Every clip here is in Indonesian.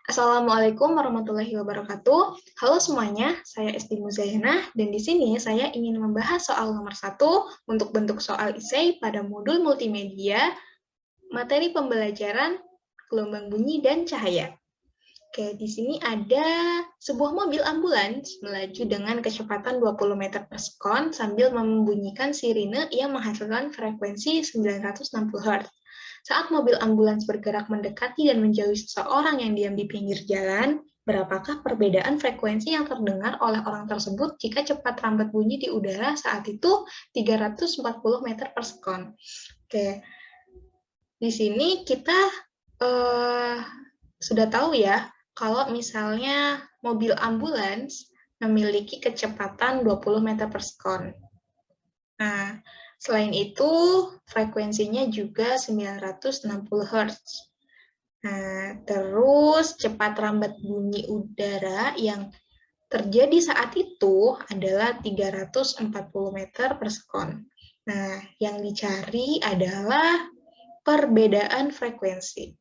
Assalamualaikum warahmatullahi wabarakatuh. Halo semuanya, saya Esti Muzayana dan di sini saya ingin membahas soal nomor 1 untuk bentuk soal esai pada modul multimedia, materi pembelajaran, gelombang bunyi dan cahaya. Oke, di sini ada sebuah mobil ambulans melaju dengan kecepatan 20 meter per sekon sambil membunyikan sirine yang menghasilkan frekuensi 960 Hz. Saat mobil ambulans bergerak mendekati dan menjauhi seseorang yang diam di pinggir jalan, berapakah perbedaan frekuensi yang terdengar oleh orang tersebut jika cepat rambat bunyi di udara saat itu 340 meter per sekon? Oke, di sini kita sudah tahu ya, kalau misalnya mobil ambulans memiliki kecepatan 20 meter per sekon. Nah, selain itu, frekuensinya juga 960 Hz. Nah, terus cepat rambat bunyi udara yang terjadi saat itu adalah 340 meter per sekon. Nah, yang dicari adalah perbedaan frekuensi.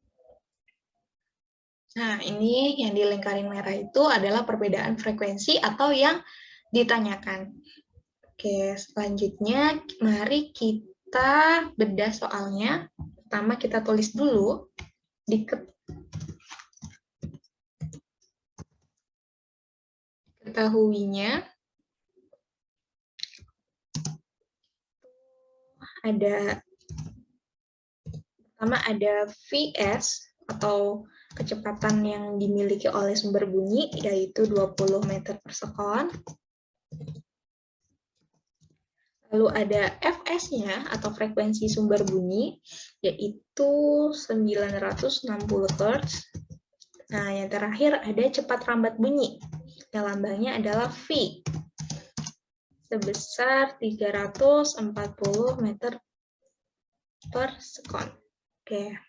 Nah, ini yang di lingkaran merah itu adalah perbedaan frekuensi atau yang ditanyakan. Oke, selanjutnya mari kita bedah soalnya. Pertama kita tulis dulu diketahuinya pertama ada Vs atau kecepatan yang dimiliki oleh sumber bunyi, yaitu 20 meter per sekon. Lalu ada Fs-nya atau frekuensi sumber bunyi, yaitu 960 Hz. Nah, yang terakhir ada cepat rambat bunyi, yang lambangnya adalah V, sebesar 340 meter per sekon. Oke.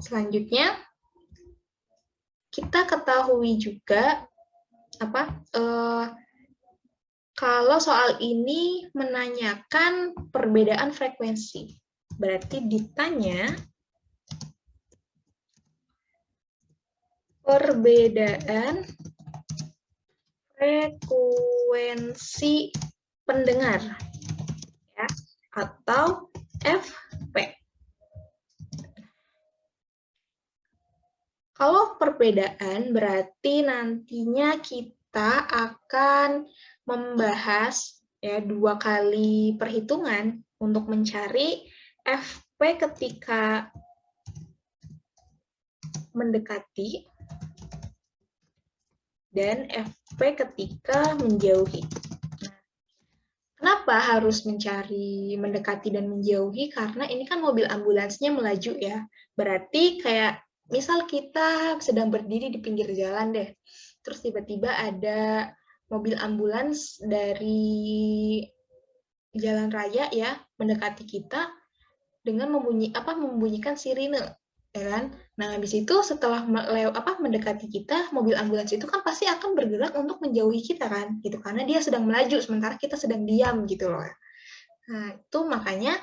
Selanjutnya, kita ketahui juga kalau soal ini menanyakan perbedaan frekuensi. Berarti ditanya perbedaan frekuensi pendengar, ya, atau FP. Kalau perbedaan berarti nantinya kita akan membahas ya 2 kali perhitungan untuk mencari FP ketika mendekati dan FP ketika menjauhi. Nah, kenapa harus mencari mendekati dan menjauhi? Karena ini kan mobil ambulansnya melaju ya. Berarti kayak misal kita sedang berdiri di pinggir jalan deh, terus tiba-tiba ada mobil ambulans dari jalan raya ya mendekati kita dengan membunyikan sirine, ya kan? Nah, habis itu setelah mendekati kita, mobil ambulans itu kan pasti akan bergerak untuk menjauhi kita kan, gitu. Karena dia sedang melaju sementara kita sedang diam gitu loh. Nah, itu makanya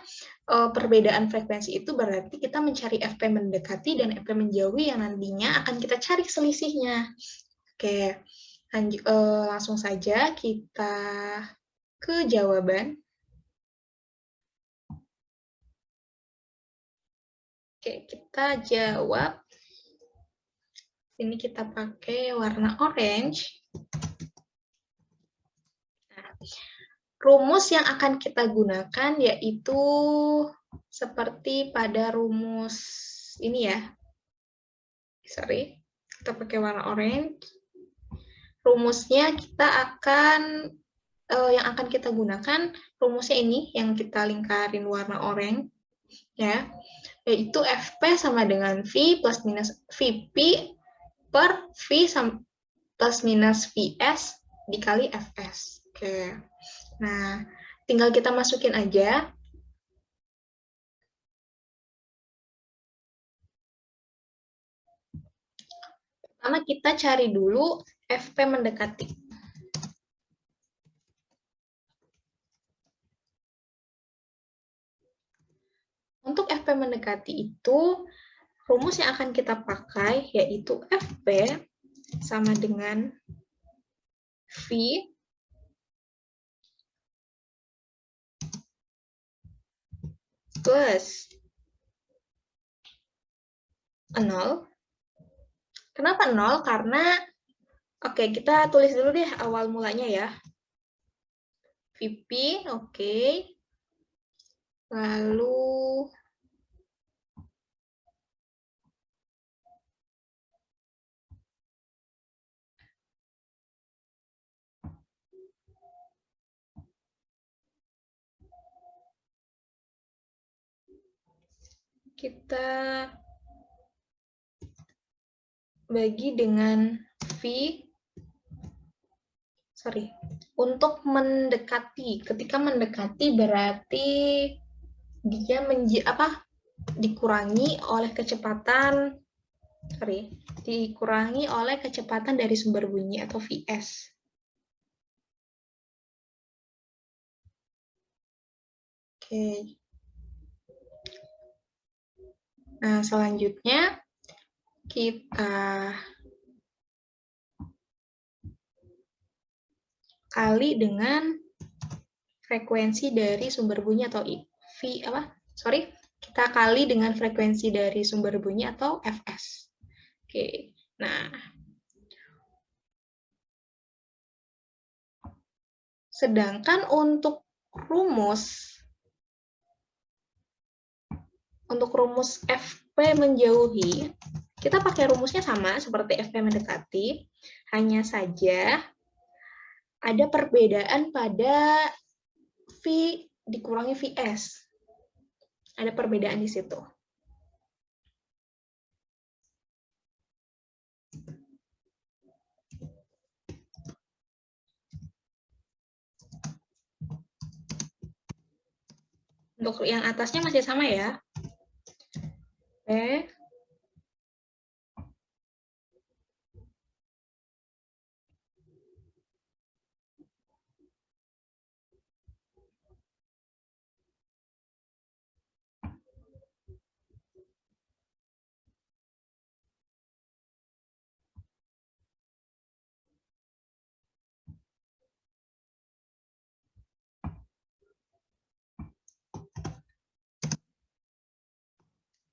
perbedaan frekuensi itu berarti kita mencari FP mendekati dan FP menjauhi yang nantinya akan kita cari selisihnya. Oke, langsung saja kita ke jawaban. Oke, kita jawab. Ini kita pakai warna orange. Nah, rumus yang akan kita gunakan yaitu seperti pada rumus ini ya. Sorry, kita pakai warna orange. Rumusnya kita akan yang akan kita gunakan rumusnya ini yang kita lingkarin warna orange ya, yaitu FP sama dengan V plus minus VP per V plus minus VS dikali Fs. Oke. Nah, tinggal kita masukin aja. Pertama kita cari dulu FP mendekati. Untuk FP mendekati itu rumus yang akan kita pakai yaitu FP sama dengan V plus 0. Kenapa 0? Karena, oke, kita tulis dulu deh awal mulanya ya. VP, oke. Lalu kita bagi dengan untuk mendekati. Ketika mendekati berarti dia dikurangi oleh kecepatan dari sumber bunyi atau Vs. Oke. Nah, selanjutnya kita kali dengan frekuensi dari sumber bunyi atau kita kali dengan frekuensi dari sumber bunyi atau Fs. Oke. Nah, sedangkan untuk rumus FP menjauhi, kita pakai rumusnya sama seperti FP mendekati, hanya saja ada perbedaan pada V dikurangi Vs. Ada perbedaan di situ. Untuk yang atasnya masih sama ya. Oke.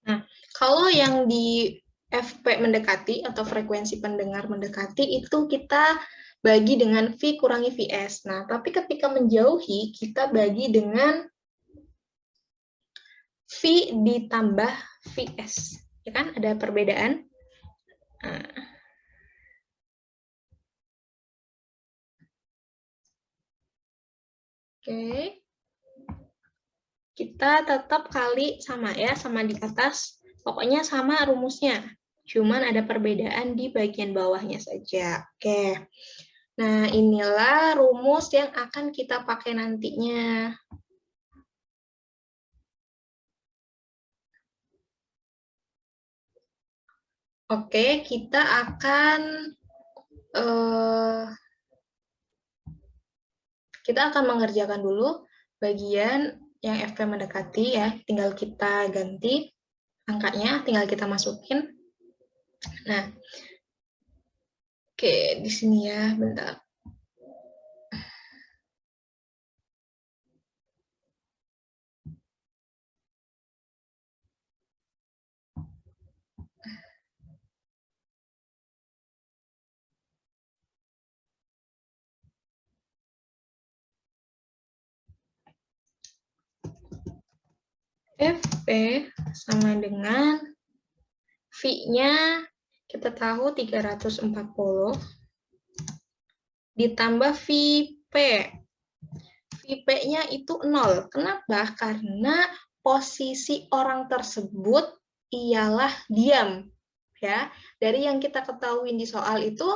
Nah, kalau yang di FP mendekati atau frekuensi pendengar mendekati itu kita bagi dengan V kurangi Vs. Nah, tapi ketika menjauhi kita bagi dengan V ditambah Vs. Ya kan? Ada perbedaan. Nah. Oke. Kita tetap kali sama ya, sama di atas. Pokoknya sama rumusnya. Cuman ada perbedaan di bagian bawahnya saja. Oke. Nah, inilah rumus yang akan kita pakai nantinya. Oke, kita akan mengerjakan dulu bagian yang FP mendekati ya. Tinggal kita ganti angkanya, tinggal kita masukin. Nah, oke, di sini ya, bentar. FP sama dengan V-nya kita tahu 340 ditambah VP. VP-nya itu 0. Kenapa? Karena posisi orang tersebut ialah diam. Ya, dari yang kita ketahui di soal itu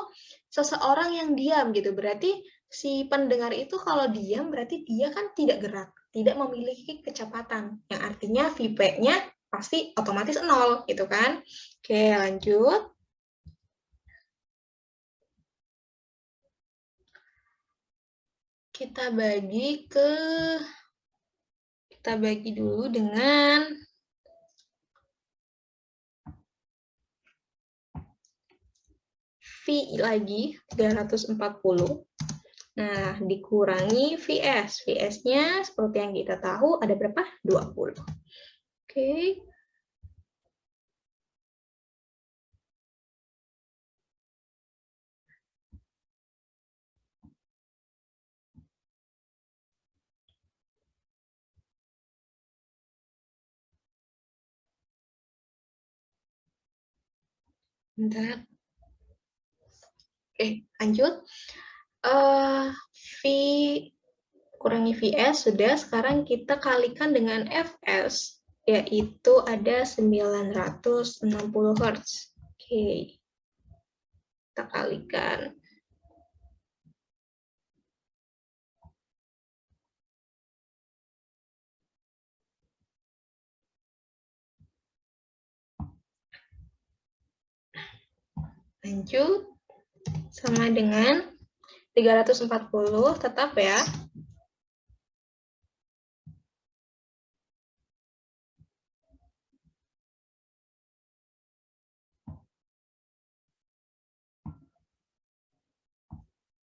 seseorang yang diam gitu. Berarti si pendengar itu kalau diam berarti dia kan tidak gerak, tidak memiliki kecepatan. Yang artinya VP-nya pasti otomatis 0 gitu kan. Oke, lanjut. Kita bagi dulu dengan V lagi 340. Nah, dikurangi VS. VS-nya seperti yang kita tahu ada berapa? 20. Oke. Bentar. Oke, lanjut. V kurangi VS sudah, sekarang kita kalikan dengan Fs, yaitu ada 960 Hz. Oke, kita kalikan. Lanjut, sama dengan 340, tetap ya.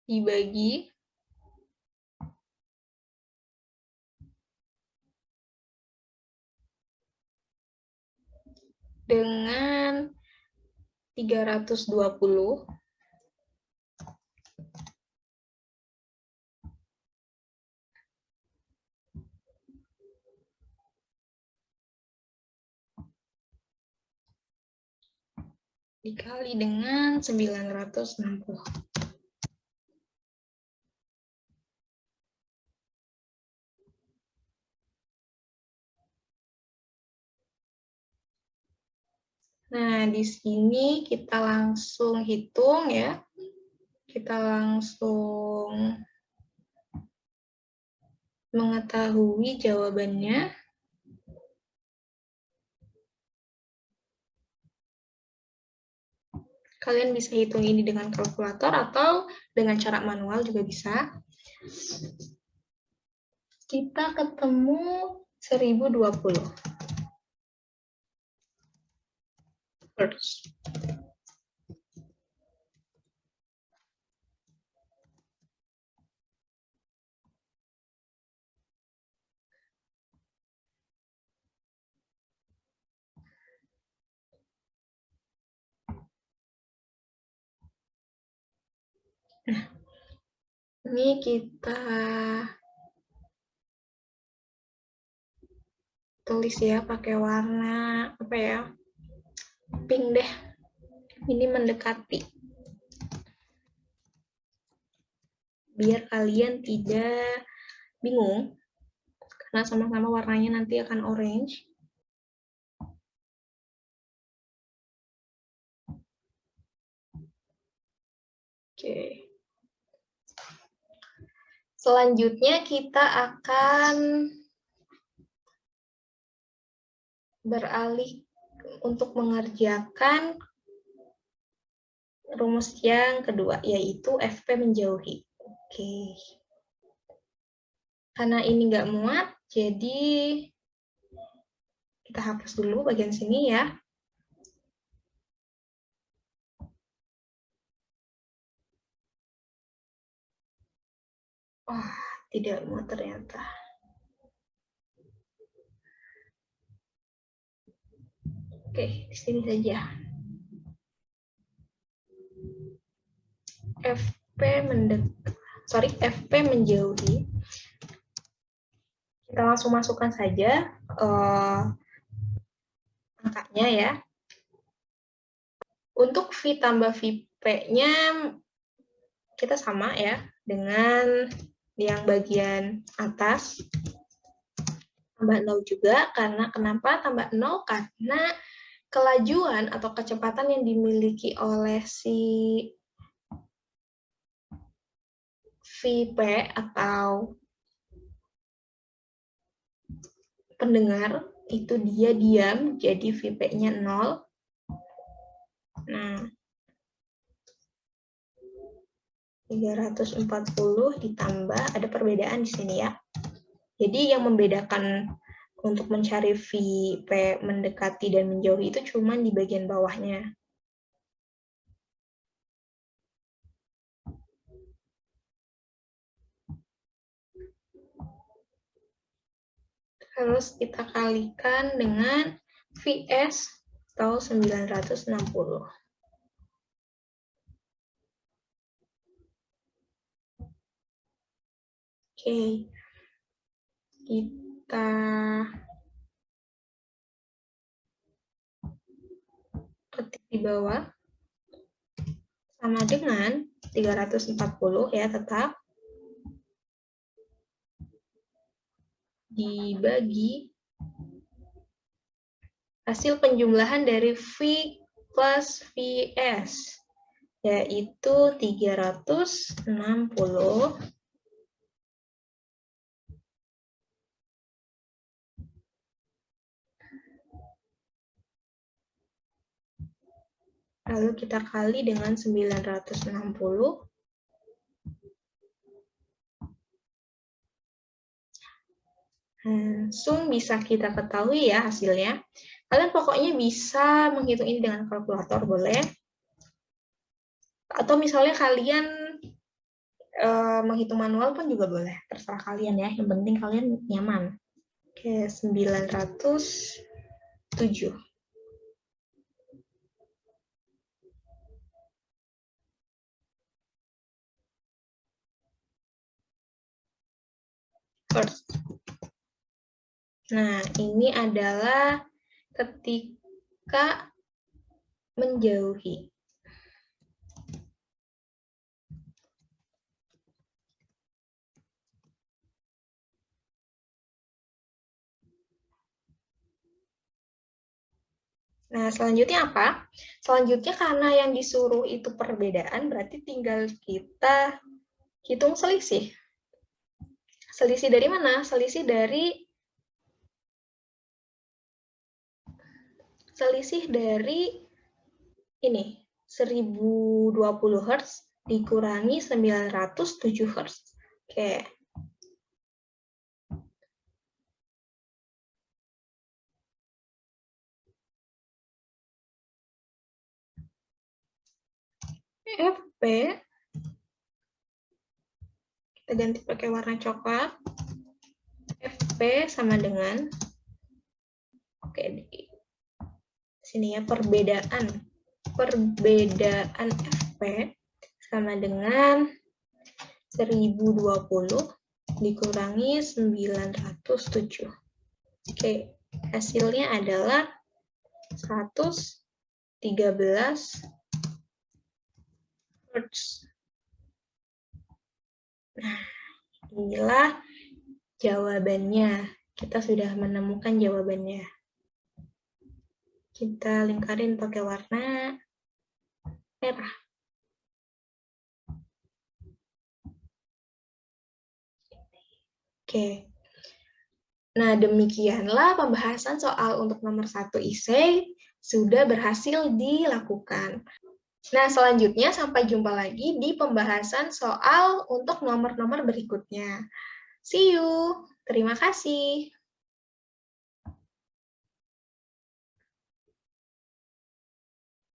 Dibagi dengan 320. Dikali dengan 960. Nah, di sini kita langsung hitung ya. Kita langsung mengetahui jawabannya. Kalian bisa hitung ini dengan kalkulator atau dengan cara manual juga bisa. Kita ketemu 1020 Hertz. Nah, ini kita tulis ya pakai warna apa ya? Pink deh. Ini mendekati. Biar kalian tidak bingung karena sama-sama warnanya nanti akan orange. Oke. Selanjutnya kita akan beralih untuk mengerjakan rumus yang kedua, yaitu FP menjauhi. Oke. Karena ini nggak muat, jadi kita hapus dulu bagian sini ya. Wah, tidak muat ternyata. Oke, di sini saja. FP menjauhi. Kita langsung masukkan saja angkanya ya. Untuk V tambah VP-nya kita sama ya dengan yang bagian atas. Tambah 0 juga, karena kenapa tambah 0? Karena kelajuan atau kecepatan yang dimiliki oleh si VP atau pendengar itu dia diam, jadi VP-nya 0. Nah, 340 ditambah, ada perbedaan di sini ya. Jadi yang membedakan untuk mencari VP mendekati dan menjauhi itu cuma di bagian bawahnya. harus kita kalikan dengan Vs atau 960. Oke, kita ketik di bawah sama dengan 340 ya, tetap dibagi hasil penjumlahan dari V plus Vs, yaitu 360 lalu kita kali dengan 960. Langsung bisa kita ketahui ya hasilnya. Kalian pokoknya bisa menghitung ini dengan kalkulator, boleh. Atau misalnya kalian menghitung manual pun juga boleh. Terserah kalian ya, yang penting kalian nyaman. Oke, 907. First. Nah, ini adalah ketika menjauhi. Nah, selanjutnya apa? Selanjutnya karena yang disuruh itu perbedaan, berarti tinggal kita hitung selisih. Selisih dari mana? Selisih dari ini, 1020 Hz dikurangi 907 Hz. Oke. FP, kita ganti pakai warna coklat. FP sama dengan, oke, di sini ya, perbedaan FP sama dengan 1020 dikurangi 907. Oke, hasilnya adalah 113 Hz. Nah, inilah jawabannya. Kita sudah menemukan jawabannya. Kita lingkarin pakai warna merah. Oke. Nah, demikianlah pembahasan soal untuk nomor 1 IC sudah berhasil dilakukan. Nah, selanjutnya sampai jumpa lagi di pembahasan soal untuk nomor-nomor berikutnya. See you. Terima kasih.